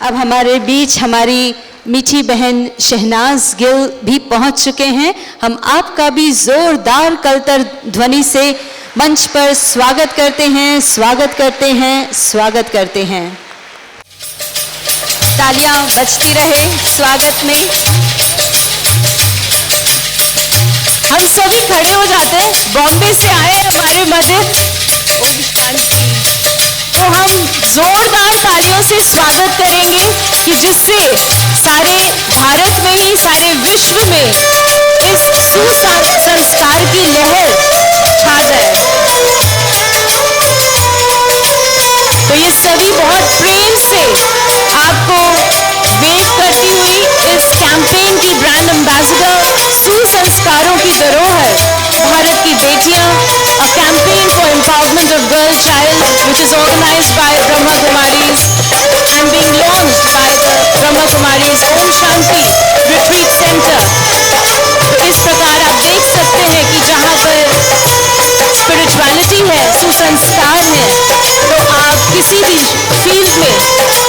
अब हमारे बीच हमारी मीठी बहन शहनाज गिल भी पहुंच चुके हैं। हम आपका भी जोरदार कलतर ध्वनि से मंच पर स्वागत करते हैं, स्वागत करते हैं, स्वागत करते हैं। तालियां बजती रहे स्वागत में। हम सभी खड़े हो जाते हैं। बॉम्बे से आए हमारे मध्य तो हम जोरदार तालियों से स्वागत करेंगे कि जिससे सारे भारत में ही सारे विश्व में इस सुसंस्कार की लहर छा जाए। तो ये सभी बहुत प्रेम से आपको वेट करती हुई इस कैंपेन की ब्रांड एम्बेसडर, सुसंस्कारों की धरोहर, भारत की बेटियां, a campaign for empowerment of girl child which is organized by Brahma Kumaris and being launched by the Brahma Kumaris Om Shanti Retreat Center। तो इस प्रकार आप देख सकते हैं कि जहां पर स्पिरिचुअलिटी है, सुसंस्कार है, तो आप किसी भी फील्ड में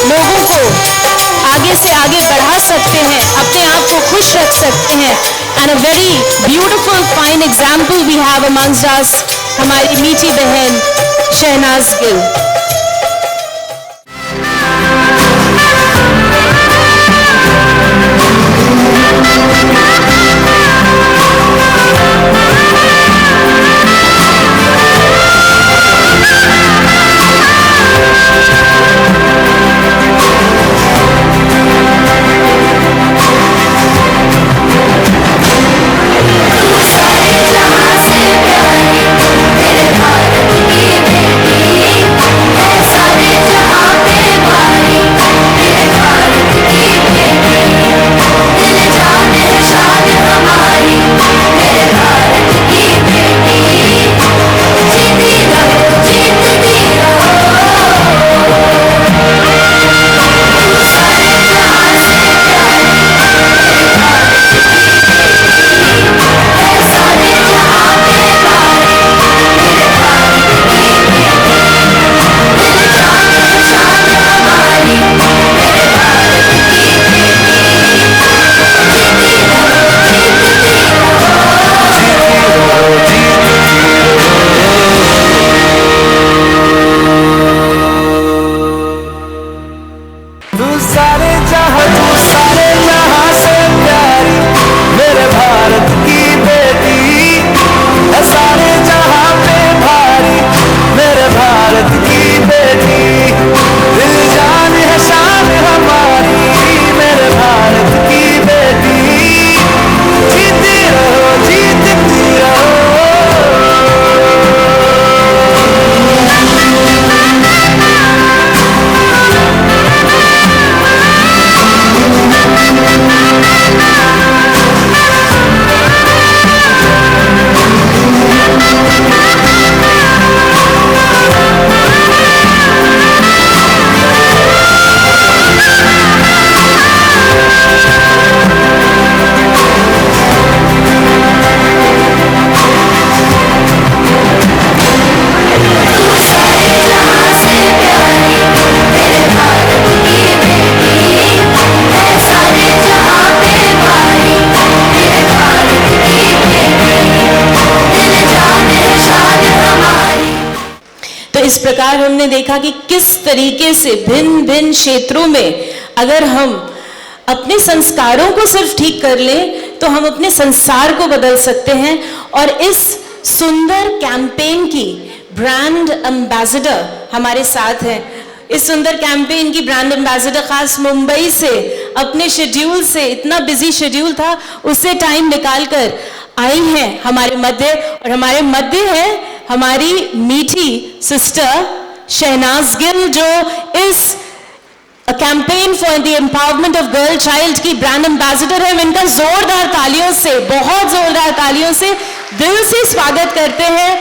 लोगों को आगे से आगे बढ़ा सकते हैं, अपने आप को खुश रख सकते हैं। And a very beautiful fine example we have amongst us, हमारी मीठी बहन शहनाज गिल। इस प्रकार हमने देखा कि किस तरीके से भिन्न भिन्न क्षेत्रों में अगर हम अपने संस्कारों को सिर्फ ठीक कर लें तो हम अपने संसार को बदल सकते हैं। और इस सुंदर कैंपेन की ब्रांड एम्बेसडर हमारे साथ हैं। इस सुंदर कैंपेन की ब्रांड एम्बेसडर खास मुंबई से अपने शेड्यूल से, इतना बिजी शेड्यूल था, उससे टाइम निकालकर आई हैं हमारे मध्य। और हमारे मध्य है हमारी मीठी सिस्टर शहनाज गिल, जो इस campaign for the empowerment of girl child की ब्रांड एम्बेसडर है। इनका जोरदार तालियों से, बहुत जोरदार तालियों से दिल से स्वागत करते हैं।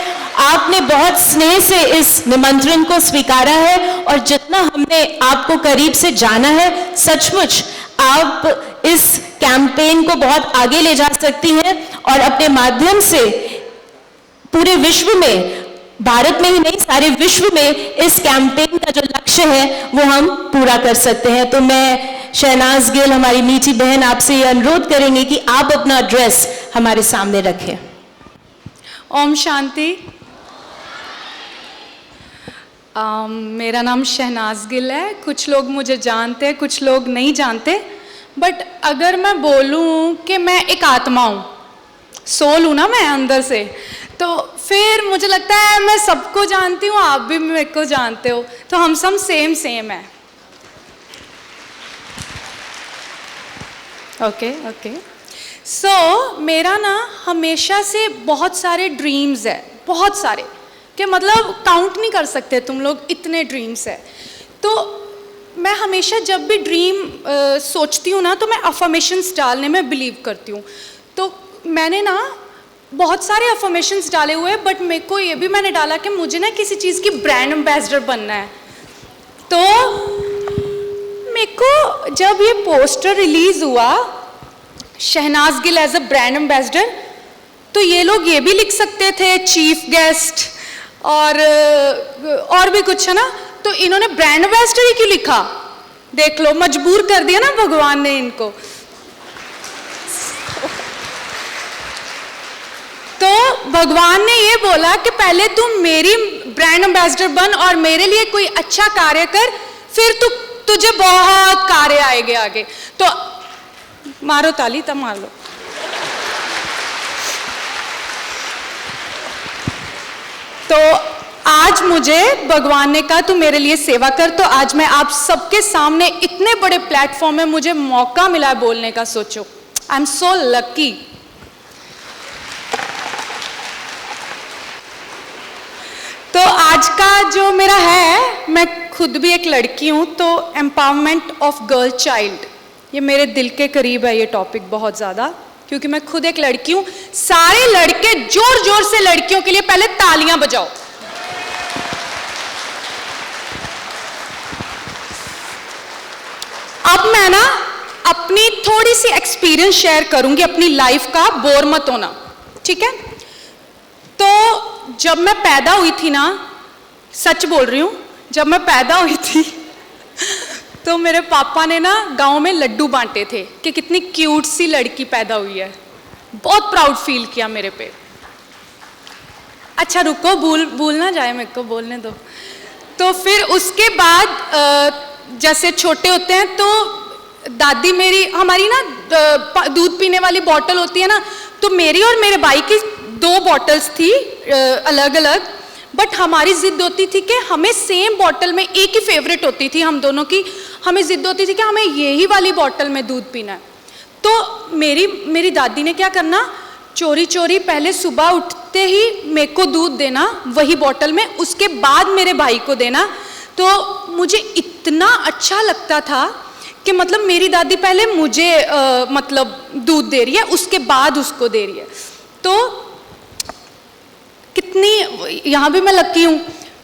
आपने बहुत स्नेह से इस निमंत्रण को स्वीकारा है और जितना हमने आपको करीब से जाना है, सचमुच आप इस कैंपेन को बहुत आगे ले जा सकती हैं और अपने माध्यम से पूरे विश्व में भारत में ही नहीं सारे विश्व में इस कैंपेन का जो लक्ष्य है वो हम पूरा कर सकते हैं। तो मैं शहनाज गिल, हमारी मीठी बहन, आपसे ये अनुरोध करेंगे कि आप अपना एड्रेस हमारे सामने रखें। ओम शांति। मेरा नाम शहनाज गिल है। कुछ लोग मुझे जानते हैं, कुछ लोग नहीं जानते, बट अगर मैं बोलूं कि मैं एक आत्मा हूँ, सोल हूँ ना मैं अंदर से, तो फिर मुझे लगता है मैं सबको जानती हूँ, आप भी मेरे को जानते हो, तो हम सब सेम है। ओके। सो मेरा ना हमेशा से बहुत सारे ड्रीम्स है, बहुत सारे, कि मतलब काउंट नहीं कर सकते तुम लोग, इतने ड्रीम्स है। तो मैं हमेशा जब भी ड्रीम सोचती हूँ ना, तो मैं अफर्मेशंस डालने में बिलीव करती हूँ। तो मैंने ना बहुत सारे अफर्मेशंस डाले हुए हैं, बट मेरे को ये भी मैंने डाला कि मुझे ना किसी चीज़ की ब्रांड एम्बेसडर बनना है। तो मेरे को जब ये पोस्टर रिलीज़ हुआ, Shehnaaz Gill as a brand ambassador, तो ये लोग ये भी लिख सकते थे चीफ गेस्ट और भी कुछ है ना, तो इन्होंने ब्रांड एम्बेसडर ही क्यों लिखा? देख लो, मजबूर कर दिया ना भगवान ने इनको। तो भगवान ने ये बोला कि पहले तुम मेरी ब्रांड एम्बेसडर बन और मेरे लिए कोई अच्छा कार्य कर, फिर तुझे बहुत कार्य आएंगे आगे। तो मारो ताली, तब मार लो। तो आज मुझे भगवान ने कहा तू मेरे लिए सेवा कर, तो आज मैं आप सबके सामने इतने बड़े प्लेटफॉर्म में मुझे मौका मिला है बोलने का। सोचो, आई एम सो लकी। तो आज का जो मेरा है, मैं खुद भी एक लड़की हूँ, तो एम्पावरमेंट ऑफ गर्ल चाइल्ड, ये मेरे दिल के करीब है ये टॉपिक बहुत ज़्यादा, क्योंकि मैं खुद एक लड़की हूँ। सारे लड़के जोर जोर से लड़कियों के लिए पहले तालियां बजाओ। अब मैं ना अपनी थोड़ी सी एक्सपीरियंस शेयर करूंगी अपनी लाइफ का, बोर मत होना, ठीक है? तो जब मैं पैदा हुई थी ना, सच बोल रही हूँ, जब मैं पैदा हुई थी तो मेरे पापा ने ना गांव में लड्डू बांटे थे कि कितनी क्यूट सी लड़की पैदा हुई है। बहुत प्राउड फील किया मेरे पे। अच्छा रुको, भूल ना जाए, मेरे को बोलने दो। तो फिर उसके बाद जैसे छोटे होते हैं तो दादी मेरी, हमारी ना दूध पीने वाली बॉटल होती है ना, तो मेरी और मेरे भाई की 2 बॉटल्स थी अलग अलग, बट हमारी जिद होती थी कि हमें सेम बॉटल में, एक ही फेवरेट होती थी हम दोनों की, हमें जिद होती थी कि हमें यही वाली बॉटल में दूध पीना है। तो मेरी दादी ने क्या करना, चोरी चोरी पहले सुबह उठते ही मेरे को दूध देना वही बॉटल में, उसके बाद मेरे भाई को देना। तो मुझे इतना अच्छा लगता था कि मतलब मेरी दादी पहले मुझे मतलब दूध दे रही है, उसके बाद उसको दे रही है। तो कितनी, यहाँ भी मैं लकी हूँ।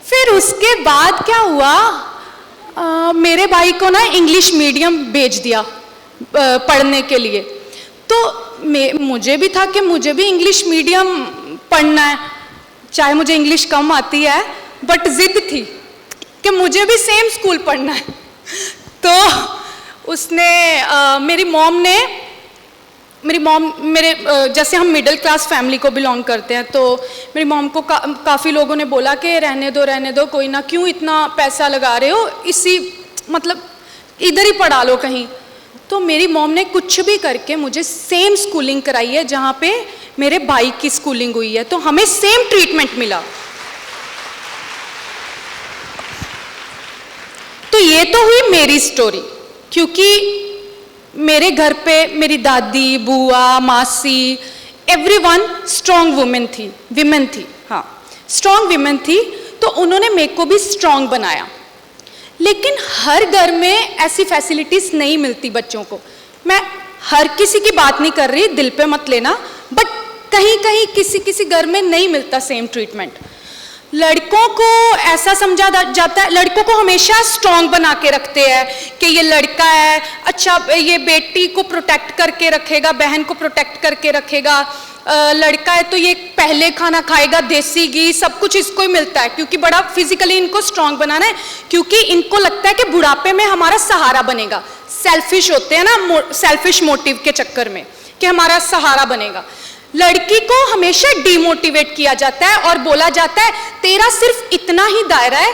फिर उसके बाद क्या हुआ, मेरे भाई को ना इंग्लिश मीडियम भेज दिया पढ़ने के लिए। तो मुझे भी था कि मुझे भी इंग्लिश मीडियम पढ़ना है, चाहे मुझे इंग्लिश कम आती है, बट जिद थी कि मुझे भी सेम स्कूल पढ़ना है। तो उसने मेरी मॉम मेरे जैसे हम मिडिल क्लास फैमिली को बिलोंग करते हैं, तो मेरी मॉम को काफ़ी लोगों ने बोला कि रहने दो, कोई ना, क्यों इतना पैसा लगा रहे हो, इसी मतलब इधर ही पढ़ा लो कहीं। तो मेरी मॉम ने कुछ भी करके मुझे सेम स्कूलिंग कराई है जहाँ पे मेरे भाई की स्कूलिंग हुई है, तो हमें सेम ट्रीटमेंट मिला। तो ये तो हुई मेरी स्टोरी, क्योंकि मेरे घर पे मेरी दादी, बुआ, मासी, एवरीवन स्ट्रॉन्ग वुमेन थी, हाँ स्ट्रॉन्ग विमेन थी, तो उन्होंने मेरे को भी स्ट्रॉन्ग बनाया। लेकिन हर घर में ऐसी फैसिलिटीज़ नहीं मिलती बच्चों को। मैं हर किसी की बात नहीं कर रही, दिल पे मत लेना, बट कहीं कहीं किसी घर में नहीं मिलता सेम ट्रीटमेंट। लड़कों को ऐसा समझा जाता है, लड़कों को हमेशा स्ट्रॉन्ग बना के रखते हैं कि ये लड़का है, अच्छा ये बेटी को प्रोटेक्ट करके रखेगा, बहन को प्रोटेक्ट करके रखेगा, लड़का है तो ये पहले खाना खाएगा, देसी घी सब कुछ इसको ही मिलता है, क्योंकि बड़ा फिजिकली इनको स्ट्रांग बनाना है, क्योंकि इनको लगता है कि बुढ़ापे में हमारा सहारा बनेगा। सेल्फिश होते हैं ना, सेल्फिश मोटिव के चक्कर में कि हमारा सहारा बनेगा। लड़की को हमेशा डिमोटिवेट किया जाता है और बोला जाता है तेरा सिर्फ इतना ही दायरा है,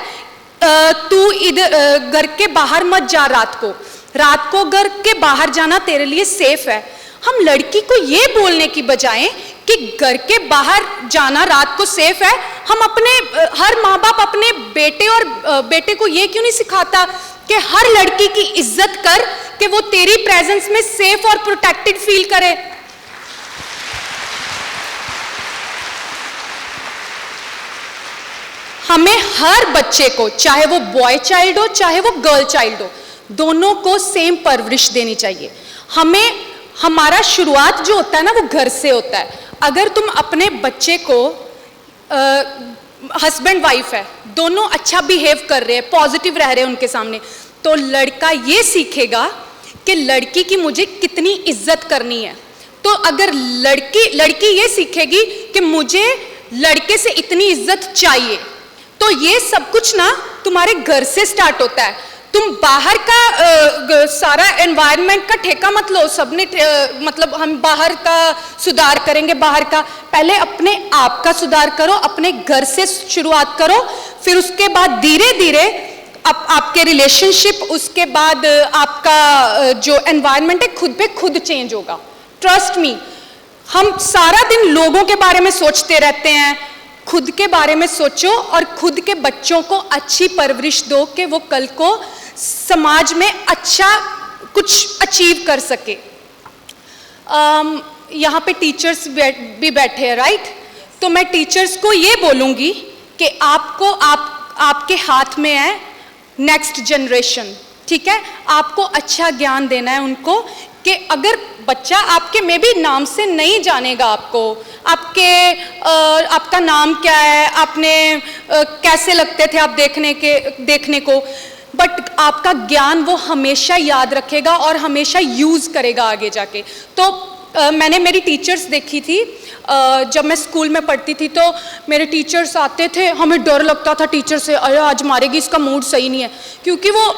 तू इधर घर के बाहर मत जा, रात को घर के बाहर जाना तेरे लिए सेफ है। हम लड़की को ये बोलने की बजाय कि घर के बाहर जाना रात को सेफ है, हम अपने हर माँ बाप अपने बेटे को ये क्यों नहीं सिखाता कि हर लड़की की इज्जत कर कि वो तेरी प्रेजेंस में सेफ और प्रोटेक्टेड फील करे। हमें हर बच्चे को, चाहे वो बॉय चाइल्ड हो चाहे वो गर्ल चाइल्ड हो, दोनों को सेम परवरिश देनी चाहिए। हमारा शुरुआत जो होता है ना वो घर से होता है। अगर तुम अपने बच्चे को, हस्बैंड वाइफ है, दोनों अच्छा बिहेव कर रहे हैं, पॉजिटिव रह रहे हैं उनके सामने, तो लड़का ये सीखेगा कि लड़की की मुझे कितनी इज्जत करनी है। तो अगर लड़की ये सीखेगी कि मुझे लड़के से इतनी इज्जत चाहिए, तो ये सब कुछ ना तुम्हारे घर से स्टार्ट होता है। तुम बाहर का सारा एनवायरनमेंट का ठेका मत लो, सबने मतलब हम बाहर का सुधार करेंगे, बाहर का, पहले अपने आप का सुधार करो, अपने घर से शुरुआत करो, फिर उसके बाद धीरे धीरे आपके रिलेशनशिप, उसके बाद आपका जो एनवायरनमेंट है खुद पे खुद चेंज होगा। ट्रस्ट मी, हम सारा दिन लोगों के बारे में सोचते रहते हैं, खुद के बारे में सोचो और खुद के बच्चों को अच्छी परवरिश दो कि वो कल को समाज में अच्छा कुछ अचीव कर सके। यहाँ पे टीचर्स भी बैठे हैं, राइट? तो मैं टीचर्स को ये बोलूँगी कि आपके हाथ में है नेक्स्ट जनरेशन, ठीक है? आपको अच्छा ज्ञान देना है उनको कि अगर बच्चा आपके में भी नाम से नहीं जानेगा आपका नाम क्या है, आपने कैसे लगते थे आप देखने को, बट आपका ज्ञान वो हमेशा याद रखेगा और हमेशा यूज़ करेगा आगे जाके। तो मैंने मेरी टीचर्स देखी थी, जब मैं स्कूल में पढ़ती थी तो मेरे टीचर्स आते थे, हमें डर लगता था टीचर से, अरे आज मारेगी, इसका मूड सही नहीं है, क्योंकि वो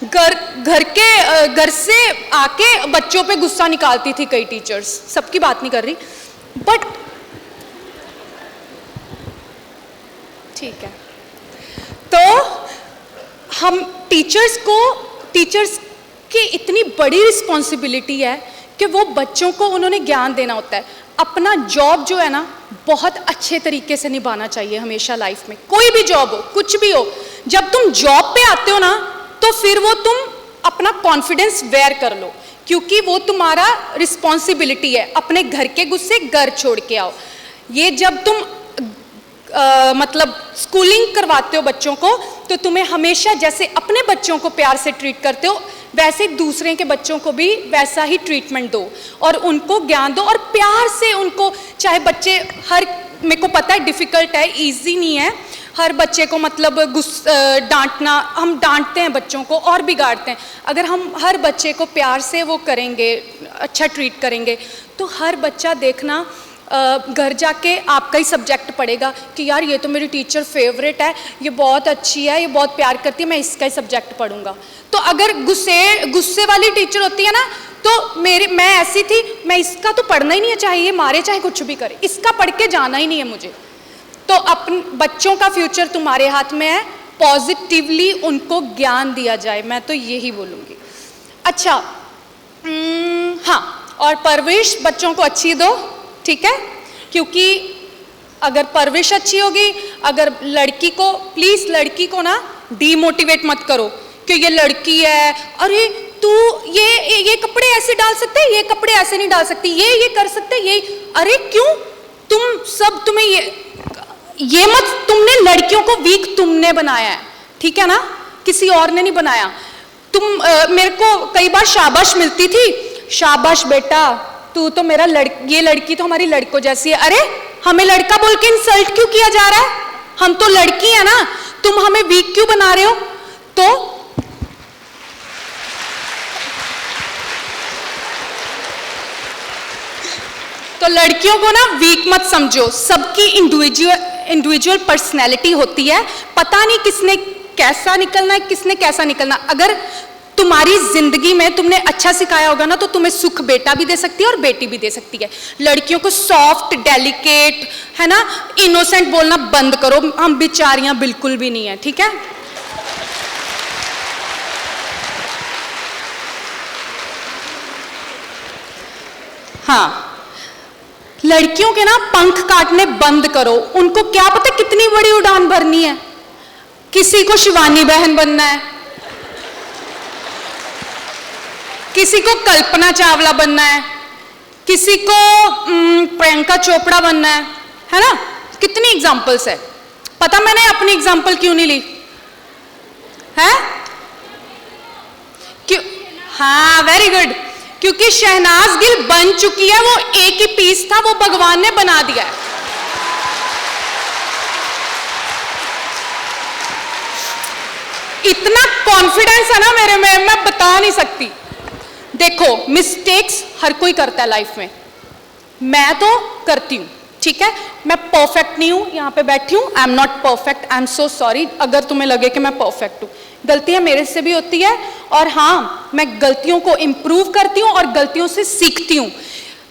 घर से आके बच्चों पे गुस्सा निकालती थी कई टीचर्स, सबकी बात नहीं कर रही, बट ठीक है। तो हम टीचर्स की इतनी बड़ी रिस्पॉन्सिबिलिटी है कि वो बच्चों को उन्होंने ज्ञान देना होता है। अपना जॉब जो है ना बहुत अच्छे तरीके से निभाना चाहिए हमेशा लाइफ में, कोई भी जॉब हो, कुछ भी हो। जब तुम जॉब पे आते हो ना तो फिर वो तुम अपना कॉन्फिडेंस वेयर कर लो, क्योंकि वो तुम्हारा रिस्पॉन्सिबिलिटी है। अपने घर के गुस्से घर छोड़ के आओ। ये जब तुम मतलब स्कूलिंग करवाते हो बच्चों को, तो तुम्हें हमेशा जैसे अपने बच्चों को प्यार से ट्रीट करते हो वैसे दूसरे के बच्चों को भी वैसा ही ट्रीटमेंट दो और उनको ज्ञान दो और प्यार से उनको, चाहे बच्चे मेरे को पता है डिफ़िकल्ट है, इजी नहीं है हर बच्चे को मतलब डांटना, हम डांटते हैं बच्चों को और बिगाड़ते हैं। अगर हम हर बच्चे को प्यार से वो करेंगे, अच्छा ट्रीट करेंगे, तो हर बच्चा देखना घर जाके आपका ही सब्जेक्ट पढ़ेगा कि यार ये तो मेरी टीचर फेवरेट है, ये बहुत अच्छी है, ये बहुत प्यार करती है, मैं इसका ही सब्जेक्ट पढ़ूंगा। तो अगर गुस्से वाली टीचर होती है ना, तो मैं ऐसी थी, मैं इसका तो पढ़ना ही नहीं है, चाहे ये मारे चाहे कुछ भी करे, इसका पढ़ के जाना ही नहीं है मुझे। तो अपने बच्चों का फ्यूचर तुम्हारे हाथ में है, पॉजिटिवली उनको ज्ञान दिया जाए, मैं तो यही बोलूँगी। अच्छा, हाँ, और परवरिश बच्चों को अच्छी दो, ठीक है? क्योंकि अगर परवरिश अच्छी होगी, अगर लड़की को, प्लीज़ लड़की को ना डीमोटिवेट मत करो कि ये लड़की है, अरे तू ये कपड़े ऐसे डाल सकते हैं, ये कपड़े ऐसे नहीं डाल सकती, ये कर सकते, ये, अरे क्यों तुम्हें ये मत, तुमने लड़कियों को वीक तुमने बनाया है, ठीक है ना? किसी और ने नहीं बनाया। मेरे को कई बार शाबाश मिलती थी, शाबाश बेटा, तू तो मेरा ये लड़की तो हमारी लड़कों जैसी है। अरे हमें लड़का बोल के इंसल्ट क्यों किया जा रहा है? हम तो लड़की है ना, तुम हमें वीक क्यों बना रहे हो? तो तो लड़कियों को ना वीक मत समझो, सबकी इंडिविजुअल पर्सनैलिटी होती है, पता नहीं किसने कैसा निकलना है, किसने कैसा निकलना। अगर तुम्हारी जिंदगी में तुमने अच्छा सिखाया होगा ना, तो तुम्हें सुख बेटा भी दे सकती है और बेटी भी दे सकती है। लड़कियों को सॉफ्ट, डेलिकेट, है ना, इनोसेंट बोलना बंद करो, हम बेचारियां बिल्कुल भी नहीं है, ठीक है। हाँ, लड़कियों के ना पंख काटने बंद करो, उनको क्या पता कितनी बड़ी उड़ान भरनी है। किसी को शिवानी बहन बनना है, किसी को कल्पना चावला बनना है, किसी को प्रियंका चोपड़ा बनना है ना। कितनी एग्जाम्पल्स है। पता मैंने अपनी एग्जाम्पल क्यों नहीं ली है? क्यों? हाँ, वेरी गुड, क्योंकि शहनाज गिल बन चुकी है, वो एक ही पीस था, वो भगवान ने बना दिया है। इतना कॉन्फिडेंस है ना मेरे में, मैं बता नहीं सकती। देखो, मिस्टेक्स हर कोई करता है लाइफ में, मैं तो करती हूं, ठीक है। मैं परफेक्ट नहीं हूं, यहां पे बैठी हूं, I am not perfect, I am so sorry अगर तुम्हें लगे कि मैं परफेक्ट हूं। गलतियां मेरे से भी होती है, और हाँ, मैं गलतियों को इंप्रूव करती हूं और गलतियों से सीखती हूं।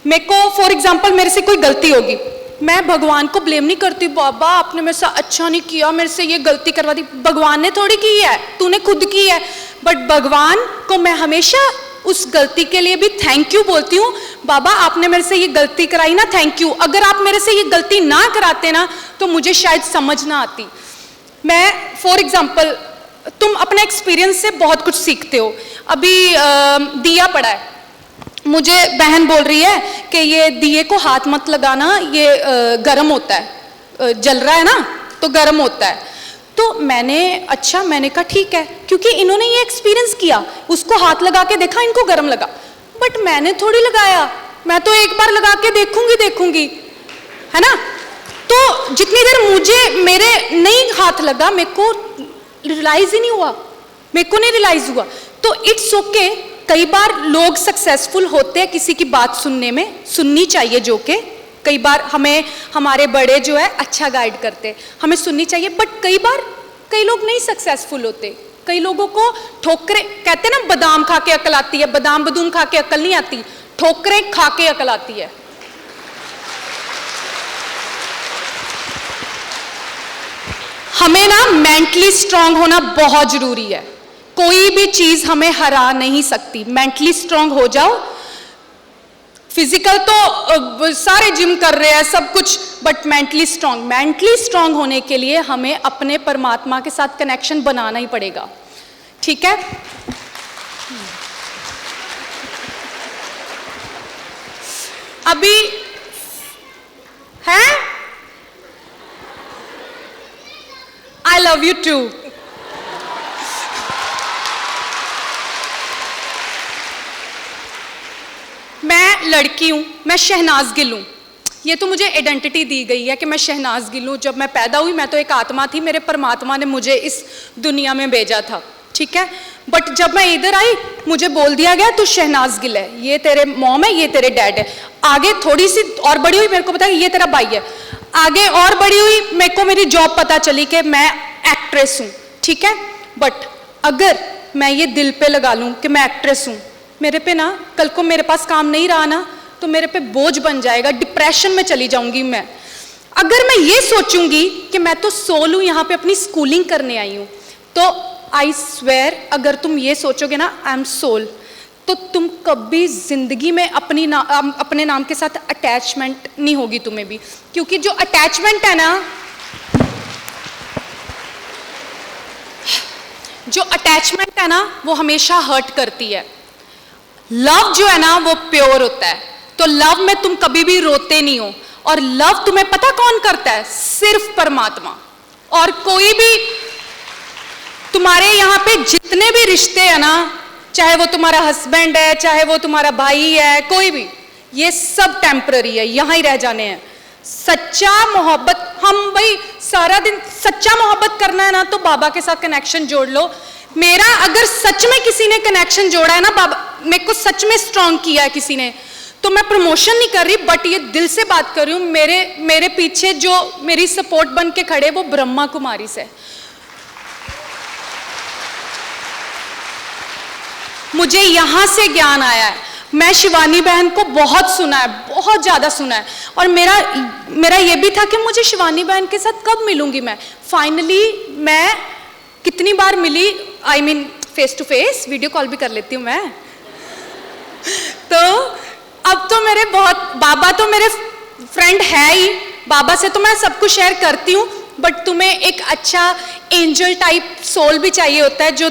मेरे को फॉर एग्जाम्पल मेरे से कोई गलती होगी, मैं भगवान को ब्लेम नहीं करती, बाबा आपने मेरे से अच्छा नहीं किया, मेरे से ये गलती करवा दी। भगवान ने थोड़ी की है, तूने खुद की है। बट भगवान को मैं हमेशा उस गलती के लिए भी थैंक यू बोलती हूँ। बाबा आपने मेरे से ये गलती कराई ना, थैंक यू। अगर आप मेरे से ये गलती ना कराते ना, तो मुझे शायद समझ ना आती। मैं फॉर एग्जाम्पल, तुम अपने एक्सपीरियंस से बहुत कुछ सीखते हो। अभी दिया पड़ा है, मुझे बहन बोल रही है कि ये दिए को हाथ मत लगाना, ये गर्म होता है, जल रहा है ना तो गर्म होता है। तो मैंने कहा ठीक है, क्योंकि इन्होंने ये एक्सपीरियंस किया, उसको हाथ लगा के देखा, इनको गर्म लगा। बट मैंने थोड़ी लगाया, मैं तो एक बार लगा के देखूंगी, है ना। तो जितनी देर मुझे मेरे नहीं हाथ लगा, मेरे को रियलाइज ही नहीं हुआ, मेरे को नहीं रियलाइज हुआ। तो इट्स ओके, कई बार लोग सक्सेसफुल होते हैं किसी की बात सुनने में, सुननी चाहिए, जो कि कई बार हमें हमारे बड़े जो है अच्छा गाइड करते, हमें सुननी चाहिए। बट कई बार कई लोग नहीं सक्सेसफुल होते, कई लोगों को ठोकरें, कहते हैं ना बादाम खा के अकल आती है, बादाम बदूम खा के अकल नहीं आती, ठोकरें खा के अकल आती है। हमें ना मेंटली स्ट्रांग होना बहुत जरूरी है, कोई भी चीज हमें हरा नहीं सकती। मेंटली स्ट्रांग हो जाओ। फिजिकल तो सारे जिम कर रहे हैं सब कुछ, बट मेंटली स्ट्रांग होने के लिए हमें अपने परमात्मा के साथ कनेक्शन बनाना ही पड़ेगा, ठीक है। अभी है, आई लव यू टू। मैं लड़की हूं, मैं शहनाज गिल हूं, ये तो मुझे आइडेंटिटी दी गई है कि मैं शहनाज गिल हूं। जब मैं पैदा हुई मैं तो एक आत्मा थी, मेरे परमात्मा ने मुझे इस दुनिया में भेजा था, ठीक है। बट जब मैं इधर आई, मुझे बोल दिया गया तू शहनाज गिल है, ये तेरे मॉम है, ये तेरे डैड है। आगे थोड़ी सी और बड़ी हुई, मेरे को पता ये तेरा भाई है। आगे और बड़ी हुई, मेरे को मेरी जॉब पता चली कि मैं एक्ट्रेस हूं, ठीक है। बट अगर मैं ये दिल पे लगा लूं कि मैं एक्ट्रेस हूं, मेरे पे ना कल को मेरे पास काम नहीं रहा ना, तो मेरे पे बोझ बन जाएगा, डिप्रेशन में चली जाऊंगी मैं। अगर मैं ये सोचूंगी कि मैं तो सोल हूं, यहाँ पे अपनी स्कूलिंग करने आई हूं, तो आई स्वेयर अगर तुम ये सोचोगे ना आई एम सोल, तो तुम कभी जिंदगी में अपने नाम के साथ अटैचमेंट नहीं होगी तुम्हें भी। क्योंकि जो अटैचमेंट है ना, वो हमेशा हर्ट करती है। लव जो है ना वो प्योर होता है, तो लव में तुम कभी भी रोते नहीं हो। और लव तुम्हें पता कौन करता है? सिर्फ परमात्मा। और कोई भी तुम्हारे यहाँ पे जितने भी रिश्ते हैं ना, चाहे वो तुम्हारा हस्बैंड है, चाहे वो तुम्हारा भाई है, कोई भी, ये सब टेम्पररी है, यहाँ ही रह जाने हैं। सच्चा मोहब्बत, हम भाई सारा दिन सच्चा मोहब्बत करना है ना, तो बाबा के साथ कनेक्शन जोड़ लो। मेरा अगर सच में किसी ने कनेक्शन जोड़ा है ना, बाबा मेरे को सच में स्ट्रॉन्ग किया है किसी ने, तो मैं प्रमोशन नहीं कर रही, बट ये दिल से बात कर रही हूँ। मेरे पीछे जो मेरी सपोर्ट बन के खड़े वो ब्रह्मा कुमारी से। मुझे यहाँ से ज्ञान आया है। मैं शिवानी बहन को बहुत सुना है, बहुत ज़्यादा सुना है, और मेरा ये भी था कि मुझे शिवानी बहन के साथ कब मिलूंगी मैं। फाइनली मैं कितनी बार मिली, I mean face to face, video call भी कर लेती हूँ मैं। तो अब तो मेरे बाबा तो मेरे फ्रेंड है ही, बाबा से तो मैं सब कुछ शेयर करती हूँ, बट तुम्हें एक अच्छा एंजल टाइप सोल भी चाहिए होता है, जो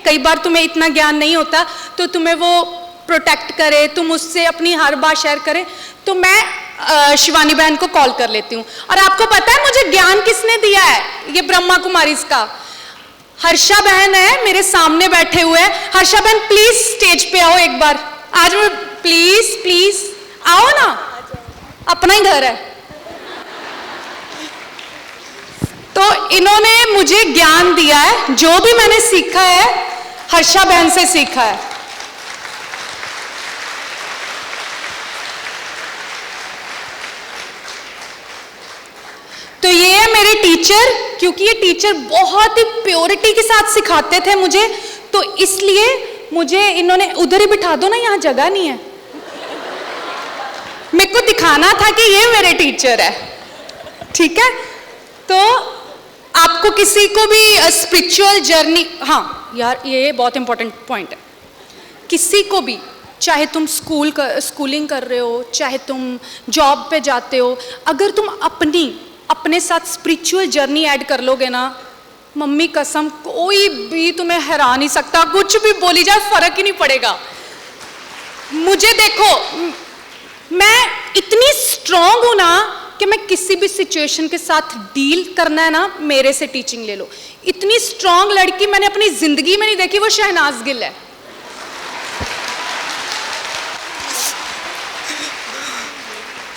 कई बार तुम्हें इतना ज्ञान नहीं होता तो तुम्हें वो प्रोटेक्ट करे, तुम उससे अपनी हर बात शेयर करे। तो मैं शिवानी बहन को कॉल कर लेती हूँ। और आपको पता है मुझे ज्ञान किसने दिया है? ये ब्रह्मा कुमारी का हर्षा बहन है, मेरे सामने बैठे हुए हैं। हर्षा बहन प्लीज स्टेज पे आओ एक बार, आज मैं प्लीज आओ ना, अपना ही घर है। तो इन्होंने मुझे ज्ञान दिया है, जो भी मैंने सीखा है हर्षा बहन से सीखा है। तो ये है मेरे टीचर, क्योंकि ये टीचर बहुत ही प्योरिटी के साथ सिखाते थे मुझे, तो इसलिए मुझे इन्होंने उधर ही बिठा दो ना, यहाँ जगह नहीं है। मेरे को दिखाना था कि ये मेरे टीचर है, ठीक है। तो आपको किसी को भी स्पिरिचुअल जर्नी, हाँ यार ये बहुत इंपॉर्टेंट पॉइंट है, किसी को भी, चाहे तुम स्कूलिंग कर रहे हो, चाहे तुम जॉब पे जाते हो, अगर तुम अपने साथ स्पिरिचुअल जर्नी ऐड कर लोगे ना, मम्मी कसम कोई भी तुम्हें हरा नहीं सकता, कुछ भी बोली जाए फर्क ही नहीं पड़ेगा। मुझे देखो, मैं इतनी स्ट्रांग हूं ना कि मैं किसी भी सिचुएशन के साथ डील करना है ना, मेरे से टीचिंग ले लो। इतनी स्ट्रांग लड़की मैंने अपनी जिंदगी में नहीं देखी, वो शहनाज गिल है।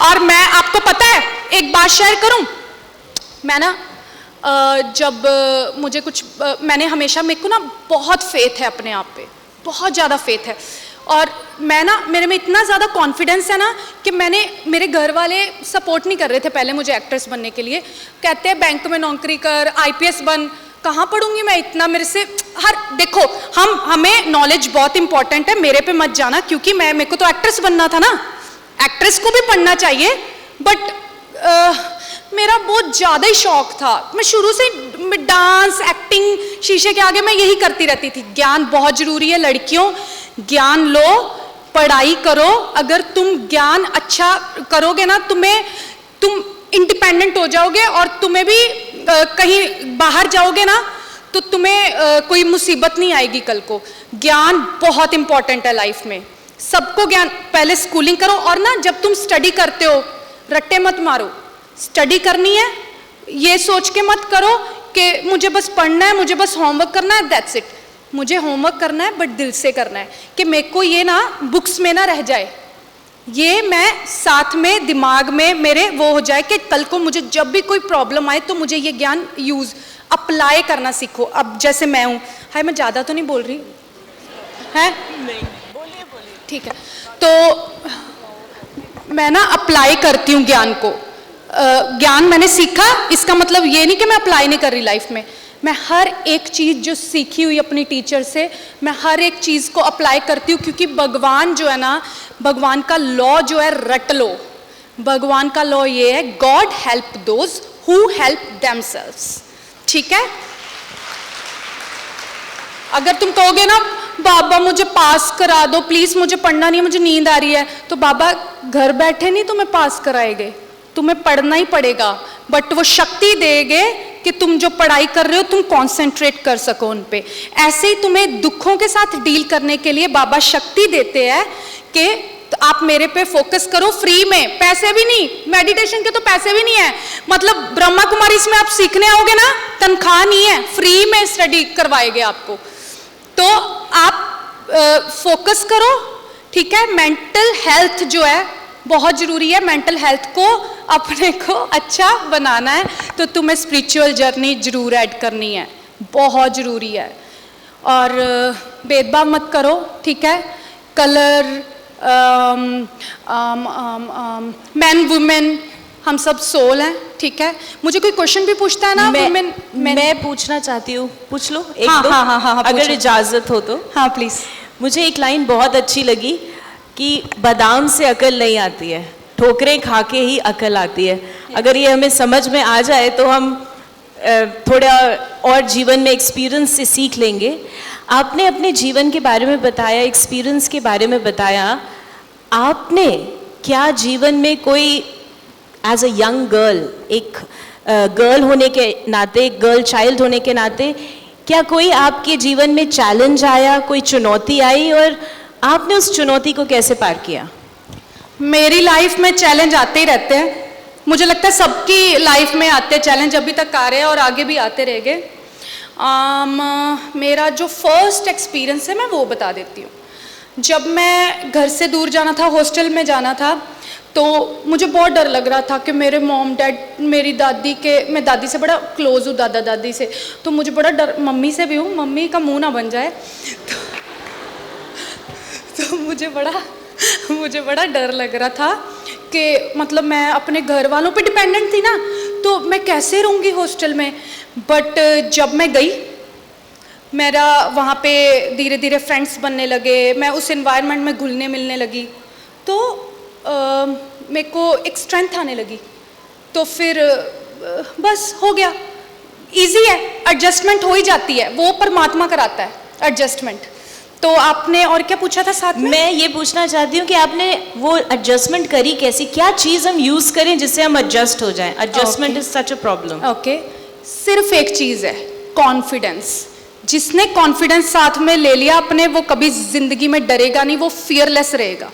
और मैं, आपको पता है एक बात शेयर करूं, मैं ना जब मुझे कुछ, मैंने हमेशा, मेरे को ना बहुत फेथ है अपने आप पे, बहुत ज़्यादा फेथ है, और मैं ना, मेरे में इतना ज़्यादा कॉन्फिडेंस है ना कि मेरे घर वाले सपोर्ट नहीं कर रहे थे पहले मुझे एक्ट्रेस बनने के लिए। कहते हैं बैंक में नौकरी कर, IPS बन, कहाँ पढ़ूंगी मैं इतना, मेरे से देखो हमें नॉलेज बहुत इंपॉर्टेंट है, मेरे पे मत जाना, क्योंकि मेरे को तो एक्ट्रेस बनना था ना, एक्ट्रेस को भी पढ़ना चाहिए, बट मेरा बहुत ज़्यादा ही शौक था। मैं शुरू से डांस, एक्टिंग, शीशे के आगे मैं यही करती रहती थी। ज्ञान बहुत ज़रूरी है लड़कियों, ज्ञान लो, पढ़ाई करो। अगर तुम ज्ञान अच्छा करोगे ना, तुम इंडिपेंडेंट हो जाओगे, और तुम्हें भी कहीं बाहर जाओगे ना तो तुम्हें कोई मुसीबत नहीं आएगी कल को। ज्ञान बहुत इंपॉर्टेंट है लाइफ में, सबको ज्ञान। पहले स्कूलिंग करो, और ना जब तुम स्टडी करते हो रट्टे मत मारो, स्टडी करनी है ये सोच के मत करो कि मुझे बस पढ़ना है, मुझे बस होमवर्क करना है, दैट्स इट। मुझे होमवर्क करना है, बट दिल से करना है, कि मेरे को ये ना बुक्स में ना रह जाए, ये मैं साथ में दिमाग में मेरे वो हो जाए कि कल को मुझे जब भी कोई प्रॉब्लम आए तो मुझे ये ज्ञान अप्लाई करना सीखो। अब जैसे मैं हूँ, हाय मैं ज़्यादा तो नहीं बोल रही है? नहीं, बोलिए ठीक है। तो मैं ना अप्लाई करती हूँ ज्ञान को। ज्ञान मैंने सीखा, इसका मतलब ये नहीं कि मैं अप्लाई नहीं कर रही लाइफ में। मैं हर एक चीज़ जो सीखी हुई अपनी टीचर से, मैं हर एक चीज़ को अप्लाई करती हूँ, क्योंकि भगवान जो है ना, भगवान का लॉ जो है, रट लो। भगवान का लॉ ये है, God help those who help themselves, ठीक है। अगर तुम कहोगे ना बाबा मुझे पास करा दो प्लीज, मुझे पढ़ना नहीं है, मुझे नींद आ रही है, तो बाबा घर बैठे नहीं तुम्हें पास कराएंगे, तुम्हें पढ़ना ही पड़ेगा, बट वो शक्ति देंगे कि तुम जो पढ़ाई कर रहे हो तुम कंसंट्रेट कर सको उन पे। ऐसे ही तुम्हें दुखों के साथ डील करने के लिए बाबा शक्ति देते हैं कि तो आप मेरे पे फोकस करो, फ्री में, पैसे भी नहीं, मेडिटेशन के तो पैसे भी नहीं है, मतलब ब्रह्मा कुमारी इसमें आप सीखने आओगे ना, तनख्वाह नहीं है, फ्री में स्टडी करवाएंगे आपको। तो आप फोकस करो, ठीक है। मेंटल हेल्थ जो है बहुत ज़रूरी है, मेंटल हेल्थ को अपने को अच्छा बनाना है तो तुम्हें स्पिरिचुअल जर्नी जरूर ऐड करनी है, बहुत ज़रूरी है। और भेदभाव मत करो, ठीक है। कलर, मैन वुमेन हम सब सोल हैं, ठीक है। मुझे कोई क्वेश्चन भी पूछता है ना, मैं पूछना चाहती हूँ, पूछ लो एक हाँ, दो, हाँ, अगर इजाजत हो तो। हाँ प्लीज। मुझे एक लाइन बहुत अच्छी लगी कि बादाम से अकल नहीं आती है, ठोकरें खा के ही अकल आती है। अगर ये हमें समझ में आ जाए तो हम थोड़ा और जीवन में एक्सपीरियंस से सीख लेंगे। आपने अपने जीवन के बारे में बताया, एक्सपीरियंस के बारे में बताया। आपने क्या जीवन में कोई एज अ यंग गर्ल, एक गर्ल होने के नाते, गर्ल चाइल्ड होने के नाते, क्या कोई आपके जीवन में चैलेंज आया, कोई चुनौती आई, और आपने उस चुनौती को कैसे पार किया? मेरी लाइफ में चैलेंज आते ही रहते हैं, मुझे लगता है सबकी लाइफ में आते हैं चैलेंज, अभी तक आ रहे हैं और आगे भी आते रहेंगे। मेरा जो फर्स्ट एक्सपीरियंस है मैं वो बता देती हूँ। जब मैं घर से दूर जाना था, हॉस्टल में जाना था, तो मुझे बहुत डर लग रहा था कि मेरे मॉम डैड, मेरी दादी के, मैं दादी से बड़ा क्लोज हूँ, दादा दादी से, तो मुझे बड़ा डर, मम्मी से भी हूँ, मम्मी का मुंह ना बन जाए, तो मुझे बड़ा डर लग रहा था कि मतलब मैं अपने घर वालों पे डिपेंडेंट थी ना, तो मैं कैसे रहूँगी हॉस्टल में। बट जब मैं गई, मेरा वहाँ पे धीरे धीरे फ्रेंड्स बनने लगे, मैं उस एनवायरनमेंट में घुलने मिलने लगी, तो मेरे को एक स्ट्रेंथ आने लगी। तो फिर बस हो गया, इजी है, एडजस्टमेंट हो ही जाती है, वो परमात्मा कराता है एडजस्टमेंट। तो आपने और क्या पूछा था साथ में? मैं ये पूछना चाहती हूँ कि आपने वो एडजस्टमेंट करी कैसी, क्या चीज़ हम यूज़ करें जिससे हम एडजस्ट हो जाएं? Adjustment is such a problem. Okay, सिर्फ एक चीज़ है, कॉन्फिडेंस। जिसने कॉन्फिडेंस साथ में ले लिया अपने, वो कभी जिंदगी में डरेगा नहीं, वो फियरलेस रहेगा।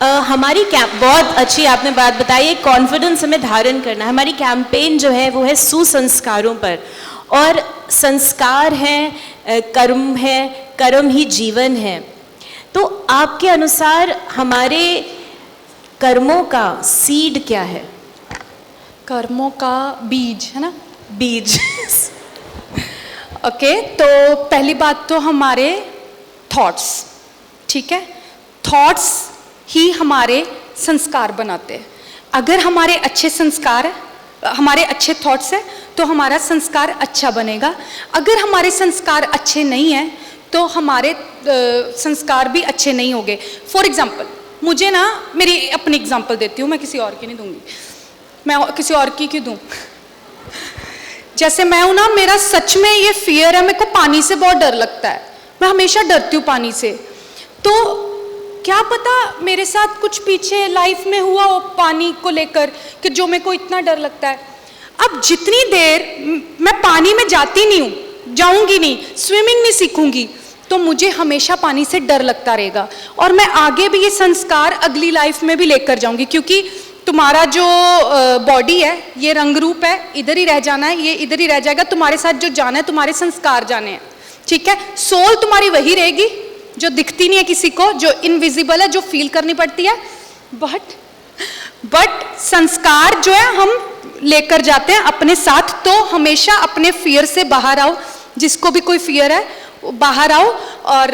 हमारी बहुत अच्छी आपने बात बताई है, कॉन्फिडेंस हमें धारण करना है। हमारी कैंपेन जो है वो है सुसंस्कारों पर, और संस्कार हैं, कर्म है, कर्म ही जीवन है। तो आपके अनुसार हमारे कर्मों का सीड क्या है? कर्मों का बीज है ना, बीज। ओके, तो पहली बात तो हमारे थॉट्स, ठीक है, थॉट्स ही हमारे संस्कार बनाते हैं। अगर हमारे अच्छे संस्कार है, हमारे अच्छे थॉट्स है, तो हमारा संस्कार अच्छा बनेगा। अगर हमारे संस्कार अच्छे नहीं हैं तो हमारे संस्कार भी अच्छे नहीं होंगे। फॉर एग्जाम्पल, मुझे ना, मेरी अपनी एग्जाम्पल देती हूँ, मैं किसी और की नहीं दूंगी, मैं किसी और की क्यों दूँ? जैसे मैं हूँ ना, मेरा सच में ये फियर है, मेरे को पानी से बहुत डर लगता है, मैं हमेशा डरती हूँ पानी से। तो क्या पता मेरे साथ कुछ पीछे लाइफ में हुआ हो पानी को लेकर कि जो मेरे को इतना डर लगता है। अब जितनी देर मैं पानी में जाती नहीं हूँ, जाऊंगी नहीं, स्विमिंग नहीं सीखूंगी, तो मुझे हमेशा पानी से डर लगता रहेगा, और मैं आगे भी ये संस्कार अगली लाइफ में भी लेकर जाऊंगी। क्योंकि तुम्हारा जो बॉडी है, ये रंग रूप है, इधर ही रह जाना है, ये इधर ही रह जाएगा, तुम्हारे साथ जो जाना है तुम्हारे संस्कार जाने हैं, ठीक है। सोल तुम्हारी वही रहेगी जो दिखती नहीं है किसी को, जो इनविजिबल है, जो फील करनी पड़ती है, बट संस्कार जो है हम लेकर जाते हैं अपने साथ। तो हमेशा अपने फियर से बाहर आओ, जिसको भी कोई फियर है बाहर आओ, और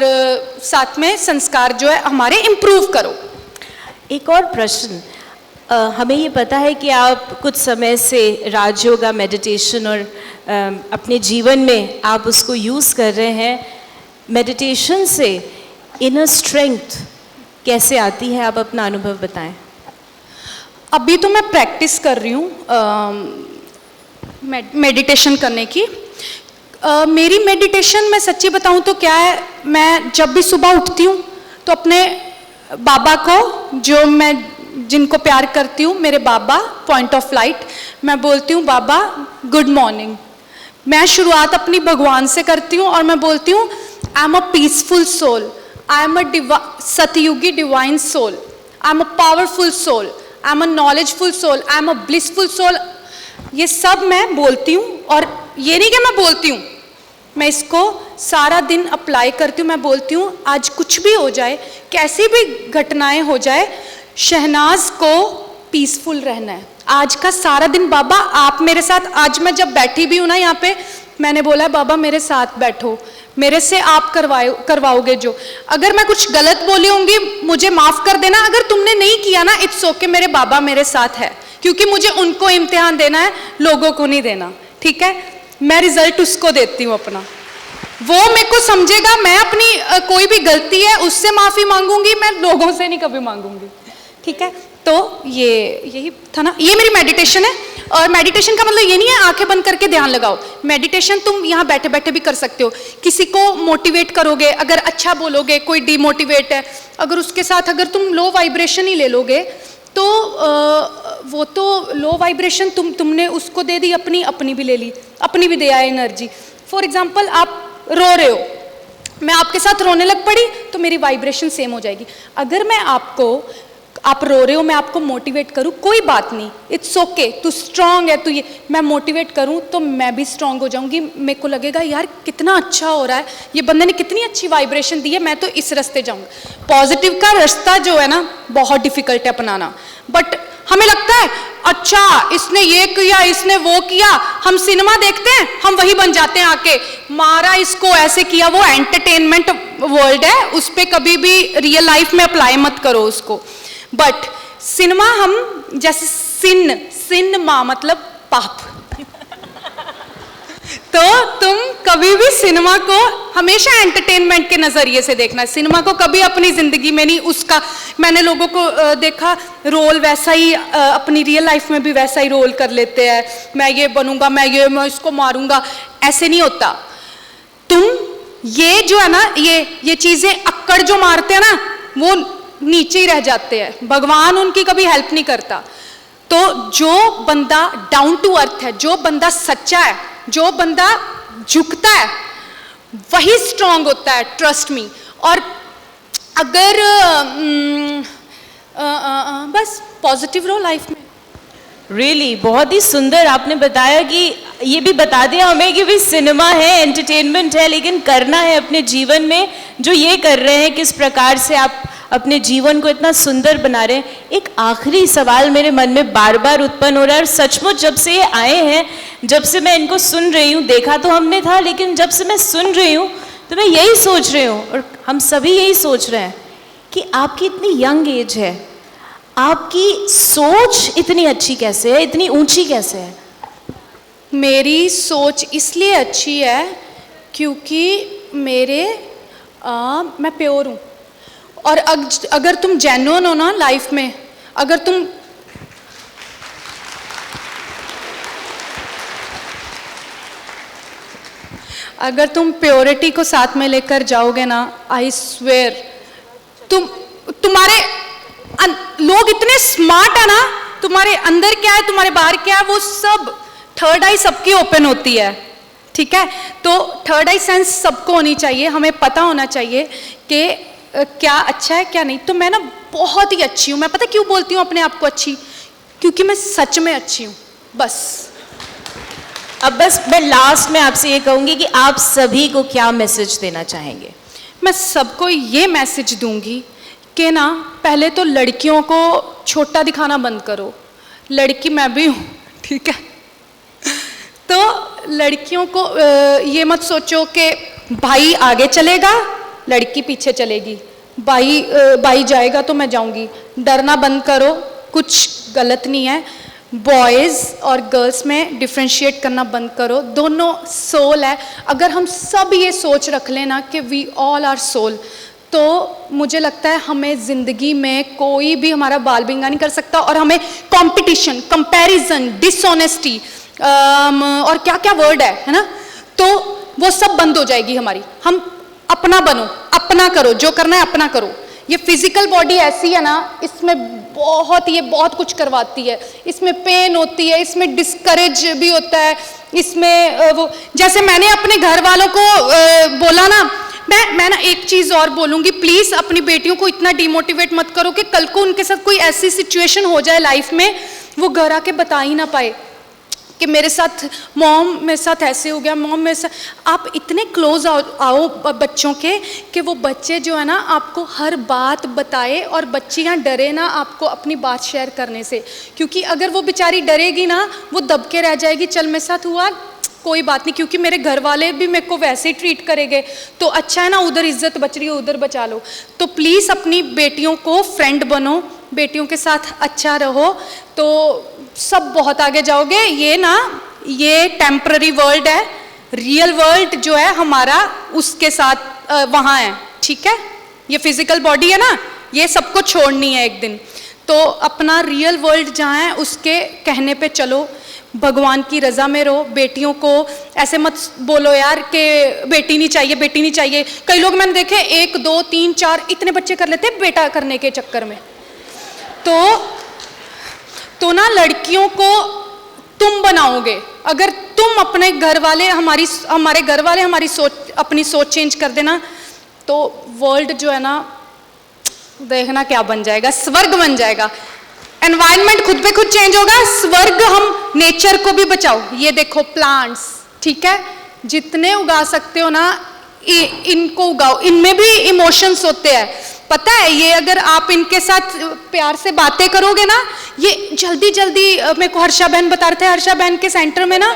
साथ में संस्कार जो है हमारे इम्प्रूव करो। एक और प्रश्न, हमें ये पता है कि आप कुछ समय से राजयोगा, मेडिटेशन और अपने जीवन में आप उसको यूज़ कर रहे हैं। मेडिटेशन से इनर स्ट्रेंथ कैसे आती है, आप अपना अनुभव बताएं। अभी तो मैं प्रैक्टिस कर रही हूँ मेडिटेशन करने की। मेरी मेडिटेशन, मैं सच्ची बताऊँ तो क्या है, मैं जब भी सुबह उठती हूँ तो अपने बाबा को, जो मैं जिनको प्यार करती हूँ, मेरे बाबा पॉइंट ऑफ लाइट, मैं बोलती हूँ बाबा गुड मॉर्निंग। मैं शुरुआत अपनी भगवान से करती हूँ और मैं बोलती हूँ I am a peaceful soul, I am a सतयुगी divine soul, I am a powerful soul, I am a knowledgeful soul, I am a blissful soul. ये सब मैं बोलती हूँ, और ये नहीं कि मैं बोलती हूँ, मैं इसको सारा दिन अप्लाई करती हूँ। मैं बोलती हूँ आज कुछ भी हो जाए, कैसी भी घटनाएं हो जाए, शहनाज को पीसफुल रहना है। आज का सारा दिन बाबा आप मेरे साथ, आज मैं जब बैठी भी हूँ ना यहाँ पे, मैंने बोला बाबा मेरे साथ बैठो, मेरे से आप करवाओगे जो। अगर मैं कुछ गलत बोली होंगी मुझे माफ़ कर देना, अगर तुमने नहीं किया ना इट्स ओके, मेरे बाबा मेरे साथ है, क्योंकि मुझे उनको इम्तिहान देना है, लोगों को नहीं देना, ठीक है। मैं रिजल्ट उसको देती हूँ अपना, वो मेरे को समझेगा, मैं अपनी कोई भी गलती है उससे माफ़ी मांगूंगी, मैं लोगों से नहीं कभी मांगूंगी, ठीक है। तो यही था ना, ये मेरी मेडिटेशन है। और मेडिटेशन का मतलब ये नहीं है आंखें बंद करके ध्यान लगाओ, मेडिटेशन तुम यहाँ बैठे बैठे भी कर सकते हो। किसी को मोटिवेट करोगे, अगर अच्छा बोलोगे, कोई डिमोटिवेट है, अगर उसके साथ अगर तुम लो वाइब्रेशन ही ले लोगे तो वो तो लो वाइब्रेशन तुमने उसको दे दी, अपनी भी ले ली, अपनी भी दे आए एनर्जी। फॉर एग्जाम्पल आप रो रहे हो, मैं आपके साथ रोने लग पड़ी तो मेरी वाइब्रेशन सेम हो जाएगी। अगर मैं आप रो रहे हो, मैं आपको मोटिवेट करूं, कोई बात नहीं, इट्स ओके, तू स्ट्रांग है, तू ये, मैं मोटिवेट करूं तो मैं भी स्ट्रांग हो जाऊंगी। मेरे को लगेगा यार कितना अच्छा हो रहा है, ये बंदे ने कितनी अच्छी वाइब्रेशन दी है, मैं तो इस रास्ते जाऊंगा। पॉजिटिव का रास्ता जो है ना बहुत डिफिकल्ट है अपनाना, बट हमें लगता है अच्छा इसने ये किया, इसने वो किया, हम सिनेमा देखते हैं, हम वही बन जाते हैं आके, मारा इसको ऐसे किया, वो एंटरटेनमेंट वर्ल्ड है, उस पर कभी भी रियल लाइफ में अप्लाई मत करो उसको। बट सिनेमा हम जैसे सिनेमा मतलब पाप तो तुम कभी भी सिनेमा को हमेशा एंटरटेनमेंट के नजरिए से देखना है, सिनेमा को कभी अपनी जिंदगी में नहीं उसका। मैंने लोगों को देखा रोल वैसा ही अपनी रियल लाइफ में भी वैसा ही रोल कर लेते हैं, मैं ये बनूंगा, मैं इसको मारूंगा, ऐसे नहीं होता। तुम ये जो है ना ये चीजें अक्कड़ जो मारते हैं ना वो नीचे ही रह जाते हैं, भगवान उनकी कभी हेल्प नहीं करता। तो जो बंदा डाउन टू अर्थ है, जो बंदा सच्चा है, जो बंदा झुकता है, वही स्ट्रांग होता है, ट्रस्ट मी। और अगर बस पॉजिटिव रहो लाइफ में। रियली बहुत ही सुंदर आपने बताया कि ये भी बता दिया हमें कि भाई सिनेमा है, एंटरटेनमेंट है, लेकिन करना है अपने जीवन में जो ये कर रहे हैं, किस प्रकार से आप अपने जीवन को इतना सुंदर बना रहे हैं। एक आखिरी सवाल मेरे मन में बार बार उत्पन्न हो रहा है, और सचमुच जब से ये आए हैं, जब से मैं इनको सुन रही हूँ, देखा तो हमने था, लेकिन जब से मैं सुन रही हूँ तो मैं यही सोच रही हूँ, और हम सभी यही सोच रहे हैं कि आपकी इतनी यंग एज है, आपकी सोच इतनी अच्छी कैसे है, इतनी ऊंची कैसे है? मेरी सोच इसलिए अच्छी है क्योंकि मैं प्योर हूँ। और अगर तुम जेन्युइन हो ना लाइफ में, अगर तुम प्योरिटी को साथ में लेकर जाओगे ना, आई स्वेयर तुम्हारे लोग इतने स्मार्ट है ना, तुम्हारे अंदर क्या है, तुम्हारे बाहर क्या है, वो सब थर्ड आई सबकी ओपन होती है, ठीक है। तो थर्ड आई सेंस सबको होनी चाहिए, हमें पता होना चाहिए कि क्या अच्छा है क्या नहीं। तो मैं ना बहुत ही अच्छी हूँ, मैं पता क्यों बोलती हूँ अपने आप को अच्छी, क्योंकि मैं सच में अच्छी हूँ, बस। अब बस मैं लास्ट में आपसे ये कहूँगी कि आप सभी को क्या मैसेज देना चाहेंगे? मैं सबको ये मैसेज दूंगी कि ना पहले तो लड़कियों को छोटा दिखाना बंद करो, लड़की मैं भी हूँ, ठीक है। तो लड़कियों को ये मत सोचो कि भाई आगे चलेगा लड़की पीछे चलेगी, भाई जाएगा तो मैं जाऊंगी, डरना बंद करो, कुछ गलत नहीं है। बॉयज़ और गर्ल्स में डिफ्रेंशिएट करना बंद करो, दोनों सोल है। अगर हम सब ये सोच रख लेना कि वी ऑल आर सोल, तो मुझे लगता है हमें ज़िंदगी में कोई भी हमारा बाल बिंगा नहीं कर सकता। और हमें कंपटीशन, कंपैरिजन, डिसऑनेस्टी और क्या क्या वर्ड है ना, तो वो सब बंद हो जाएगी हमारी। हम अपना बनो, अपना करो, जो करना है अपना करो। ये फिजिकल बॉडी ऐसी है ना, इसमें ये बहुत कुछ करवाती है, इसमें पेन होती है, इसमें डिस्करेज भी होता है, इसमें वो जैसे मैंने अपने घर वालों को बोला ना, मैं ना एक चीज़ और बोलूँगी, प्लीज़ अपनी बेटियों को इतना डिमोटिवेट मत करो कि कल को उनके साथ कोई ऐसी सिचुएशन हो जाए लाइफ में, वो घर आके बता ही ना पाए कि मेरे साथ ऐसे हो गया, मॉम मेरे साथ। आप इतने क्लोज आओ बच्चों के कि वो बच्चे जो है ना आपको हर बात बताए, और बच्चियाँ डरे ना आपको अपनी बात शेयर करने से, क्योंकि अगर वो बेचारी डरेगी ना, वो दब के रह जाएगी, चल मेरे साथ हुआ कोई बात नहीं, क्योंकि मेरे घर वाले भी मेरे को वैसे ही ट्रीट करेंगे, तो अच्छा है ना, उधर इज्जत बच रही है उधर बचा लो। तो प्लीज़ अपनी बेटियों को फ्रेंड बनो, बेटियों के साथ अच्छा रहो, तो सब बहुत आगे जाओगे। ये टेम्पररी वर्ल्ड है, रियल वर्ल्ड जो है हमारा उसके साथ वहाँ है, ठीक है। ये फिजिकल बॉडी है ना, ये सबको छोड़नी है एक दिन, तो अपना रियल वर्ल्ड जहाँ है उसके कहने पे चलो, भगवान की रज़ा में रहो। बेटियों को ऐसे मत बोलो यार कि बेटी नहीं चाहिए, बेटी नहीं चाहिए। कई लोग मैंने देखे 1 2 3 4 इतने बच्चे कर लेते हैं बेटा करने के चक्कर में। तो ना लड़कियों को तुम बनाओगे, अगर तुम अपने घर वाले हमारे घर वाले अपनी सोच चेंज कर देना, तो वर्ल्ड जो है ना देखना क्या बन जाएगा, स्वर्ग बन जाएगा। एनवायरनमेंट खुद पे खुद चेंज होगा, स्वर्ग। हम नेचर को भी बचाओ, ये देखो प्लांट्स, ठीक है, जितने उगा सकते हो ना इनको उगाओ, इनमें भी इमोशंस होते हैं, पता है। ये अगर आप इनके साथ प्यार से बातें करोगे ना, ये जल्दी जल्दी, मेरे को हर्षा बहन बता रहे थे, हर्षा बहन के सेंटर में ना,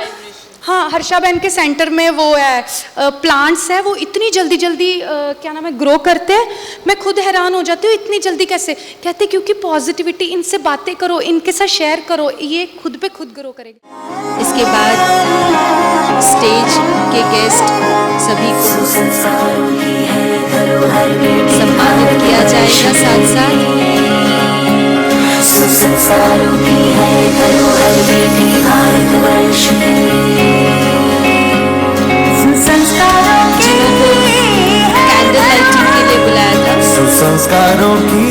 हाँ हर्षा बहन के सेंटर में वो है प्लांट्स है, वो इतनी जल्दी जल्दी क्या नाम है ग्रो करते हैं। मैं खुद हैरान हो जाती हूँ इतनी जल्दी कैसे। कहते क्योंकि पॉजिटिविटी, इनसे बातें करो, इनके साथ शेयर करो, ये खुद पे खुद ग्रो करेगा। इसके बाद स्टेज के गेस्ट सभी को सम्मानित किया जाएगा। साथ साथ संस्कारों की है धरोहर बेटी भारतवर्ष जिनको कैंडल लाइटिंग के लिए बुलाया था। संस्कारों की